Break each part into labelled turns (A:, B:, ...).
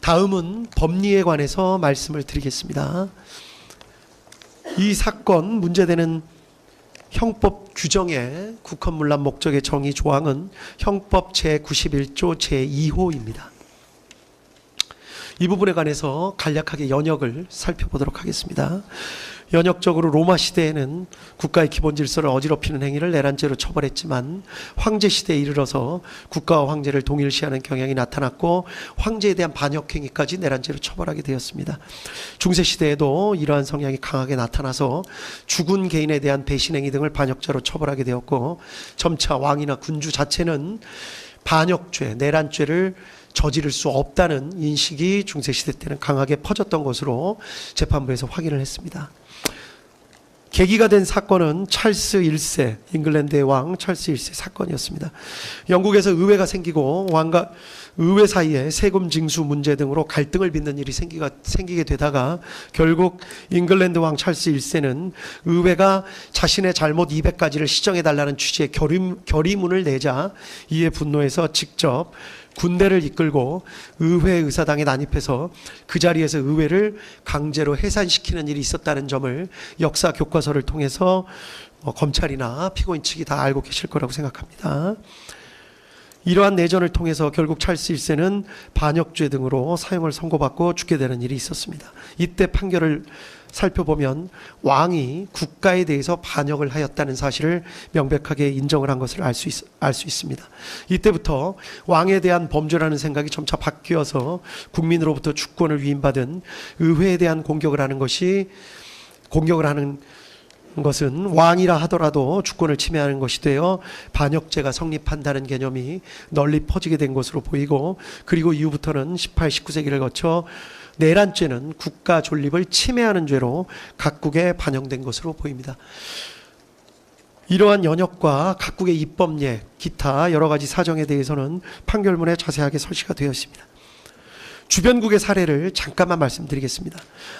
A: 다음은 법리에 관해서 말씀을 드리겠습니다. 이 사건 문제되는 형법 규정의 국헌문란 목적의 정의 조항은 형법 제91조 제2호입니다. 이 부분에 관해서 간략하게 연역을 살펴보도록 하겠습니다. 연역적으로 로마 시대에는 국가의 기본 질서를 어지럽히는 행위를 내란죄로 처벌했지만 황제 시대에 이르러서 국가와 황제를 동일시하는 경향이 나타났고 황제에 대한 반역 행위까지 내란죄로 처벌하게 되었습니다. 중세 시대에도 이러한 성향이 강하게 나타나서 죽은 개인에 대한 배신 행위 등을 반역죄로 처벌하게 되었고 점차 왕이나 군주 자체는 반역죄, 내란죄를 저지를 수 없다는 인식이 중세시대 때는 강하게 퍼졌던 것으로 재판부에서 확인을 했습니다. 계기가 된 사건은 찰스 1세, 잉글랜드의 왕 찰스 1세 사건이었습니다. 영국에서 의회가 생기고 왕과 의회 사이에 세금 징수 문제 등으로 갈등을 빚는 일이 생기게 되다가 결국 잉글랜드 왕 찰스 1세는 의회가 자신의 잘못 200가지를 시정해달라는 취지의 결의문을 내자 이에 분노해서 직접 군대를 이끌고 의회 의사당에 난입해서 그 자리에서 의회를 강제로 해산시키는 일이 있었다는 점을 역사 교과서를 통해서 검찰이나 피고인 측이 다 알고 계실 거라고 생각합니다. 이러한 내전을 통해서 결국 찰스 1세는 반역죄 등으로 사형을 선고받고 죽게 되는 일이 있었습니다. 이때 판결을 살펴보면 왕이 국가에 대해서 반역을 하였다는 사실을 명백하게 인정을 한 것을 알 수 있습니다. 이때부터 왕에 대한 범죄라는 생각이 점차 바뀌어서 국민으로부터 주권을 위임받은 의회에 대한 공격을 하는 것은 왕이라 하더라도 주권을 침해하는 것이 되어 반역죄가 성립한다는 개념이 널리 퍼지게 된 것으로 보이고 그리고 이후부터는 18, 19세기를 거쳐 내란죄는 국가 존립을 침해하는 죄로 각국에 반영된 것으로 보입니다. 이러한 연역과 각국의 입법례, 기타 여러 가지 사정에 대해서는 판결문에 자세하게 설치가 되어 있습니다. 주변국의 사례를 잠깐만 말씀드리겠습니다.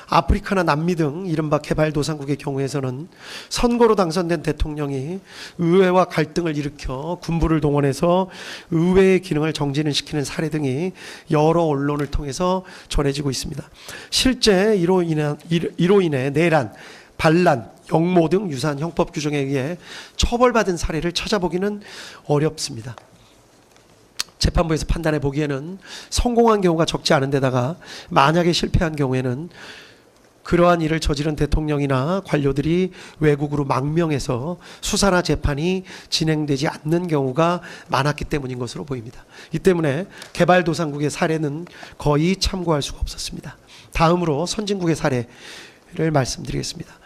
A: 아프리카나 남미 등 이른바 개발도상국의 경우에서는 선거로 당선된 대통령이 의회와 갈등을 일으켜 군부를 동원해서 의회의 기능을 정지는 시키는 사례 등이 여러 언론을 통해서 전해지고 있습니다. 실제 이로 인해 내란, 반란, 역모 등 유사한 형법 규정에 의해 처벌받은 사례를 찾아보기는 어렵습니다. 재판부에서 판단해 보기에는 성공한 경우가 적지 않은 데다가 만약에 실패한 경우에는 그러한 일을 저지른 대통령이나 관료들이 외국으로 망명해서 수사나 재판이 진행되지 않는 경우가 많았기 때문인 것으로 보입니다. 이 때문에 개발도상국의 사례는 거의 참고할 수가 없었습니다. 다음으로 선진국의 사례를 말씀드리겠습니다.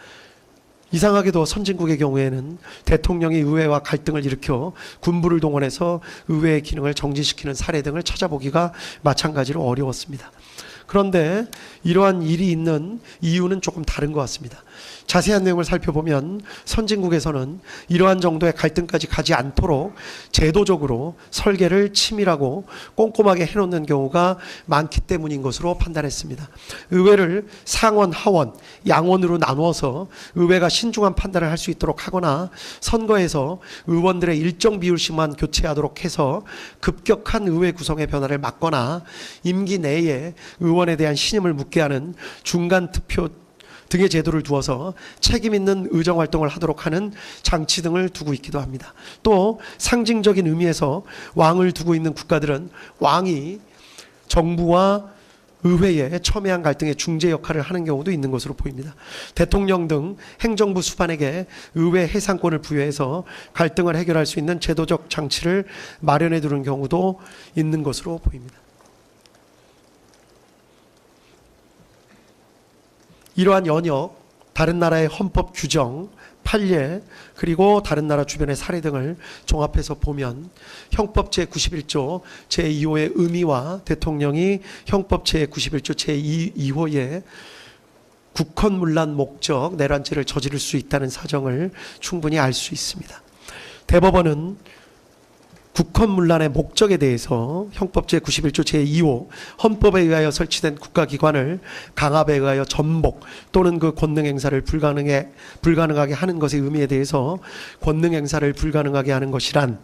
A: 이상하게도 선진국의 경우에는 대통령이 의회와 갈등을 일으켜 군부를 동원해서 의회의 기능을 정지시키는 사례 등을 찾아보기가 마찬가지로 어려웠습니다. 그런데 이러한 일이 있는 이유는 조금 다른 것 같습니다. 자세한 내용을 살펴보면 선진국에서는 이러한 정도의 갈등까지 가지 않도록 제도적으로 설계를 치밀하고 꼼꼼하게 해놓는 경우가 많기 때문인 것으로 판단했습니다. 의회를 상원, 하원, 양원으로 나누어서 의회가 신중한 판단을 할 수 있도록 하거나 선거에서 의원들의 일정 비율씩만 교체하도록 해서 급격한 의회 구성의 변화를 막거나 임기 내에 의원에 대한 신임을 묻게 하는 중간 투표 등의 제도를 두어서 책임 있는 의정활동을 하도록 하는 장치 등을 두고 있기도 합니다. 또 상징적인 의미에서 왕을 두고 있는 국가들은 왕이 정부와 의회에 첨예한 갈등의 중재 역할을 하는 경우도 있는 것으로 보입니다. 대통령 등 행정부 수반에게 의회 해상권을 부여해서 갈등을 해결할 수 있는 제도적 장치를 마련해 두는 경우도 있는 것으로 보입니다. 이러한 연역, 다른 나라의 헌법 규정, 판례, 그리고 다른 나라 주변의 사례 등을 종합해서 보면 형법 제91조 제2호의 의미와 대통령이 형법 제91조 제2호의 국헌문란 목적 내란죄를 저지를 수 있다는 사정을 충분히 알 수 있습니다. 대법원은 국헌문란의 목적에 대해서 형법 제91조 제2호 헌법에 의하여 설치된 국가기관을 강압에 의하여 전복 또는 그 권능 행사를 불가능하게 하는 것의 의미에 대해서 권능 행사를 불가능하게 하는 것이란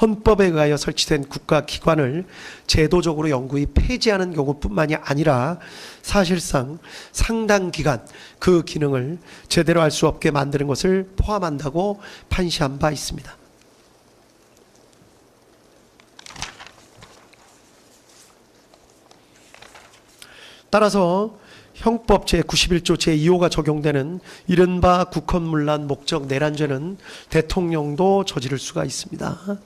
A: 헌법에 의하여 설치된 국가기관을 제도적으로 영구히 폐지하는 경우뿐만이 아니라 사실상 상당 기간 그 기능을 제대로 할 수 없게 만드는 것을 포함한다고 판시한 바 있습니다. 따라서 형법 제91조 제2호가 적용되는 이른바 국헌문란 목적 내란죄는 대통령도 저지를 수가 있습니다.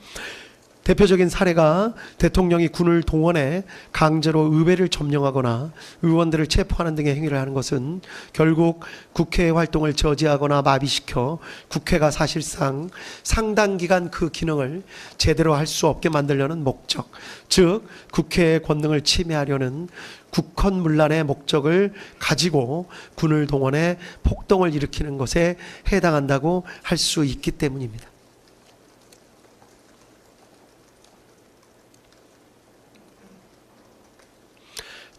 A: 대표적인 사례가 대통령이 군을 동원해 강제로 의회를 점령하거나 의원들을 체포하는 등의 행위를 하는 것은 결국 국회의 활동을 저지하거나 마비시켜 국회가 사실상 상당 기간 그 기능을 제대로 할 수 없게 만들려는 목적, 즉 국회의 권능을 침해하려는 국헌문란의 목적을 가지고 군을 동원해 폭동을 일으키는 것에 해당한다고 할 수 있기 때문입니다.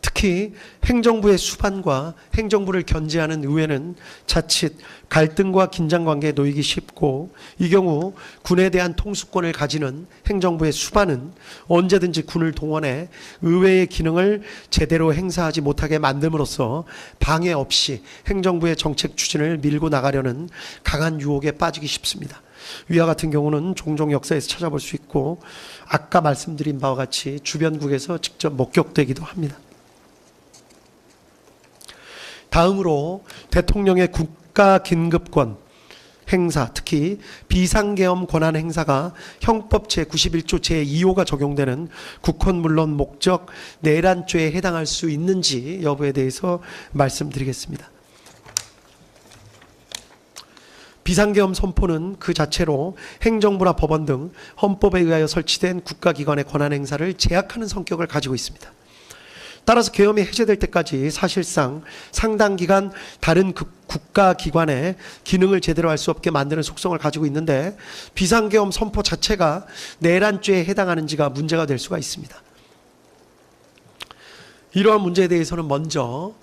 A: 특히 행정부의 수반과 행정부를 견제하는 의회는 자칫 갈등과 긴장관계에 놓이기 쉽고, 이 경우 군에 대한 통수권을 가지는 행정부의 수반은 언제든지 군을 동원해 의회의 기능을 제대로 행사하지 못하게 만듦으로써 방해 없이 행정부의 정책 추진을 밀고 나가려는 강한 유혹에 빠지기 쉽습니다. 위와 같은 경우는 종종 역사에서 찾아볼 수 있고 아까 말씀드린 바와 같이 주변국에서 직접 목격되기도 합니다. 다음으로 대통령의 국가 긴급권 행사, 특히 비상계엄 권한 행사가 형법 제91조 제2호가 적용되는 국헌문란 목적 내란죄에 해당할 수 있는지 여부에 대해서 말씀드리겠습니다. 비상계엄 선포는 그 자체로 행정부나 법원 등 헌법에 의하여 설치된 국가기관의 권한 행사를 제약하는 성격을 가지고 있습니다. 따라서 계엄이 해제될 때까지 사실상 상당 기간 다른 국가기관의 기능을 제대로 할 수 없게 만드는 속성을 가지고 있는데, 비상계엄 선포 자체가 내란죄에 해당하는지가 문제가 될 수가 있습니다. 이러한 문제에 대해서는 먼저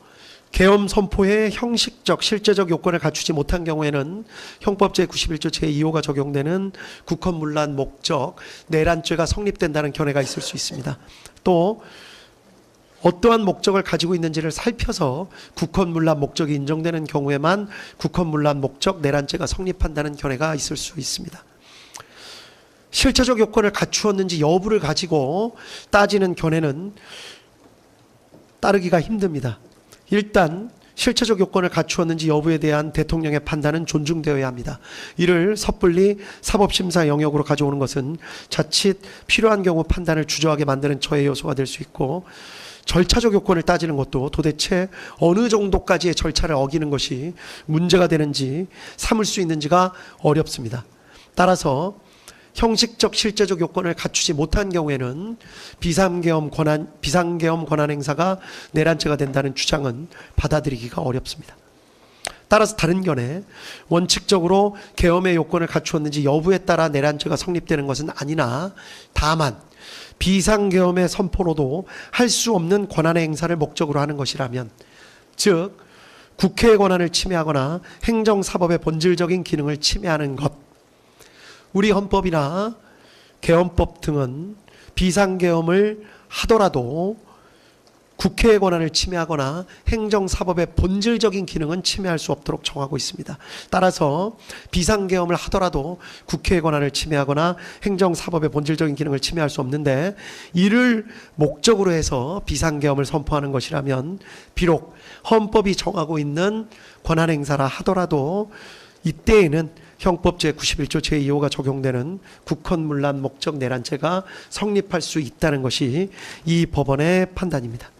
A: 계엄 선포의 형식적, 실제적 요건을 갖추지 못한 경우에는 형법 제91조 제2호가 적용되는 국헌문란 목적 내란죄가 성립된다는 견해가 있을 수 있습니다. 또 어떠한 목적을 가지고 있는지를 살펴서 국헌문란 목적이 인정되는 경우에만 국헌문란 목적 내란죄가 성립한다는 견해가 있을 수 있습니다. 실체적 요건을 갖추었는지 여부를 가지고 따지는 견해는 따르기가 힘듭니다. 일단 실체적 요건을 갖추었는지 여부에 대한 대통령의 판단은 존중되어야 합니다. 이를 섣불리 사법심사 영역으로 가져오는 것은 자칫 필요한 경우 판단을 주저하게 만드는 저해 요소가 될 수 있고, 절차적 요건을 따지는 것도 도대체 어느 정도까지의 절차를 어기는 것이 문제가 되는지 삼을 수 있는지가 어렵습니다. 따라서 형식적 실제적 요건을 갖추지 못한 경우에는 비상계엄 권한 행사가 내란죄가 된다는 주장은 받아들이기가 어렵습니다. 따라서 다른 견해, 원칙적으로 계엄의 요건을 갖추었는지 여부에 따라 내란죄가 성립되는 것은 아니나, 다만 비상계엄의 선포로도 할 수 없는 권한의 행사를 목적으로 하는 것이라면, 즉 국회의 권한을 침해하거나 행정사법의 본질적인 기능을 침해하는 것, 우리 헌법이나 계엄법 등은 비상계엄을 하더라도 국회의 권한을 침해하거나 행정사법의 본질적인 기능은 침해할 수 없도록 정하고 있습니다. 따라서 비상계엄을 하더라도 국회의 권한을 침해하거나 행정사법의 본질적인 기능을 침해할 수 없는데, 이를 목적으로 해서 비상계엄을 선포하는 것이라면 비록 헌법이 정하고 있는 권한행사라 하더라도 이때에는 형법 제91조 제2호가 적용되는 국헌문란 목적 내란죄가 성립할 수 있다는 것이 이 법원의 판단입니다.